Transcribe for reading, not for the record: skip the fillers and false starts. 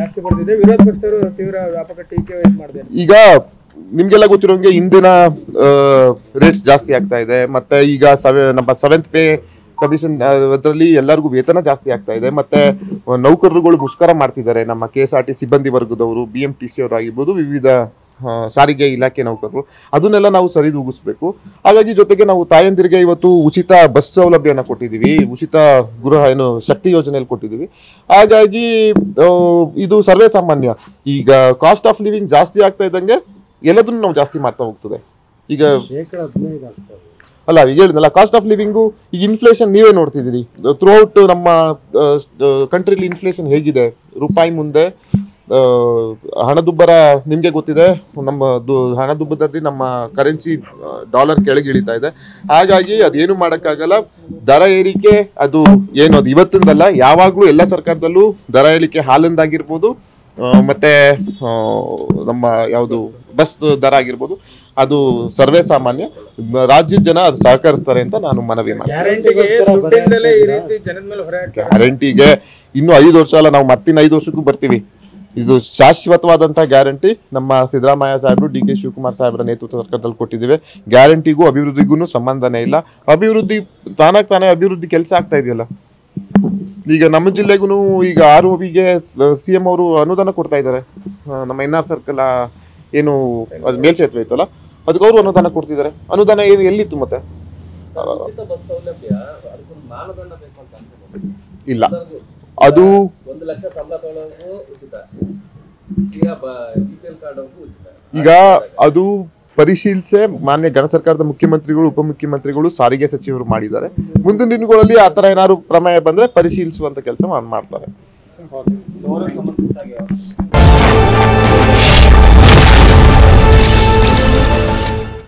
ಜಾಸ್ತಿ ಬರ್ತಿದೆ, ವಿರೋಧ ಪಕ್ಷದವರು ತೀವ್ರ ವ್ಯಾಪಕ ಟೀಕೆ ಮಾಡಿದ್ದಾರೆ. ಈಗ ನಿಮ್ಗೆಲ್ಲ ಗೊತ್ತಿರೋಂಗೆ ಇಂದಿನ ರೇಟ್ಸ್ ಜಾಸ್ತಿ ಆಗ್ತಾ ಇದೆ. ಮತ್ತೆ ಈಗ ನಮ್ಮ 7th ಪೇ ಕಮಿಷನ್ ಅದರಲ್ಲಿ ಎಲ್ಲರಿಗೂ ವೇತನ ಜಾಸ್ತಿ ಆಗ್ತಾ ಇದೆ. ಮತ್ತೆ ನೌಕರರುಗಳು ಮುಷ್ಕರ ಮಾಡ್ತಿದ್ದಾರೆ. ನಮ್ಮ KSRT ಸಿಬ್ಬಂದಿ ವರ್ಗದವರು, BMTC ಅವರು ಆಗಿರ್ಬೋದು, ವಿವಿಧ ಸಾರಿಗೆ ಇಲಾಖೆ ನೌಕರರು, ಅದನ್ನೆಲ್ಲ ನಾವು ಸರಿದೂಗಿಸ್ಬೇಕು. ಹಾಗಾಗಿ ಜೊತೆಗೆ ನಾವು ತಾಯಂದಿರಿಗೆ ಇವತ್ತು ಉಚಿತ ಬಸ್ ಸೌಲಭ್ಯನ ಕೊಟ್ಟಿದ್ದೀವಿ, ಉಚಿತ ಶಕ್ತಿ ಯೋಜನೆಯಲ್ಲಿ ಕೊಟ್ಟಿದ್ದೀವಿ. ಹಾಗಾಗಿ ಇದು ಸರ್ವೇ ಸಾಮಾನ್ಯ. ಈಗ ಕಾಸ್ಟ್ ಆಫ್ ಲಿವಿಂಗ್ ಜಾಸ್ತಿ ಆಗ್ತಾ ಇದ್ದಂಗೆ ಎಲ್ಲದನ್ನು ನಾವು ಜಾಸ್ತಿ ಮಾಡ್ತಾ ಹೋಗ್ತದೆ. ಈಗ ಅಲ್ಲ, ಈಗ ಹೇಳಿದ್ನಲ್ಲ, ಕಾಸ್ಟ್ ಆಫ್ ಲಿವಿಂಗು, ಈಗ ಇನ್ಫ್ಲೇಷನ್ ನೀವೇ ನೋಡ್ತಿದ್ದೀರಿ. ಥ್ರೂಔಟ್ ನಮ್ಮ ಕಂಟ್ರಿಲಿ ಇನ್ಫ್ಲೇಷನ್ ಹೇಗಿದೆ. ರೂಪಾಯಿ ಮುಂದೆ ಹಣದುಬ್ಬರ ನಿಮಗೆ ಗೊತ್ತಿದೆ. ನಮ್ಮ ಹಣದುಬ್ಬರದಲ್ಲಿ ನಮ್ಮ ಕರೆನ್ಸಿ ಡಾಲರ್ ಕೆಳಗೆ ಇಳಿತಾ ಇದೆ. ಹಾಗಾಗಿ ಅದೇನು ಮಾಡೋಕ್ಕಾಗಲ್ಲ. ದರ ಏರಿಕೆ ಅದು ಏನು, ಅದು ಇವತ್ತಿಂದಲ್ಲ, ಯಾವಾಗಲೂ ಎಲ್ಲ ಸರ್ಕಾರದಲ್ಲೂ ದರ ಏರಿಕೆ ಹಾಲಿಂದಾಗಿರ್ಬೋದು, ಮತ್ತೆ ನಮ್ಮ ಯಾವುದು ಬಸ್ ದರ ಆಗಿರ್ಬೋದು, ಅದು ಸರ್ವೇ ಸಾಮಾನ್ಯ. ರಾಜ್ಯದ ಜನ ಅದು ಸಹಕರಿಸ್ತಾರೆ ಅಂತ ನಾನು ಮನವಿ ಮಾಡ್ತೀನಿ. ಗ್ಯಾರಂಟಿಗೆ ಇನ್ನು 5 ವರ್ಷ ಅಲ್ಲ, ನಾವು ಮತ್ತಿನ್ನು 5 ವರ್ಷಕ್ಕೂ ಬರ್ತೀವಿ. ಇದು ಶಾಶ್ವತವಾದಂಥ ಗ್ಯಾರಂಟಿ ನಮ್ಮ ಸಿದ್ದರಾಮಯ್ಯ ಸಾಹೇಬರು, DK ಶಿವಕುಮಾರ್ ಸಾಹೇಬರ ನೇತೃತ್ವ ಸರ್ಕಾರದಲ್ಲಿ ಕೊಟ್ಟಿದ್ದೇವೆ. ಗ್ಯಾರಂಟಿಗೂ ಅಭಿವೃದ್ಧಿಗೂ ಸಂಬಂಧನೇ ಇಲ್ಲ. ಅಭಿವೃದ್ಧಿ ತಾನೇ ಅಭಿವೃದ್ಧಿ ಕೆಲಸ ಆಗ್ತಾ ಇದೆಯಲ್ಲ. ಈಗ ನಮ್ಮ ಜಿಲ್ಲೆಗೂ ಈಗ ROBಗೆ CM ಅವರು ಅನುದಾನ ಕೊಡ್ತಾ ಇದ್ದಾರೆ. ನಮ್ಮ NR ಸರ್ಕಲ್ ಏನು ಅದು ಮೇಲ್ಸೇತುವೆ ಐತಲ್ಲ, ಅದಕ್ಕೆ ಅವರು ಅನುದಾನ ಕೊಡ್ತಿದ್ದಾರೆ. ಅನುದಾನ ಎಲ್ಲಿತ್ತು ಮತ್ತೆ? ಇಲ್ಲ, ಅದು ಈಗ ಅದು ಪರಿಶೀಲಿಸೆ ಮಾನ್ಯ ಘನ ಸರ್ಕಾರದ ಮುಖ್ಯಮಂತ್ರಿಗಳು, ಉಪಮುಖ್ಯಮಂತ್ರಿಗಳು, ಸಾರಿಗೆ ಸಚಿವರು ಮಾಡಿದ್ದಾರೆ. ಮುಂದಿನ ದಿನಗಳಲ್ಲಿ ಆ ಥರ ಏನಾದ್ರು ಪ್ರಮೇಯ ಬಂದರೆ ಪರಿಶೀಲಿಸುವಂಥ ಕೆಲಸ ಮಾಡ್ತಾರೆ.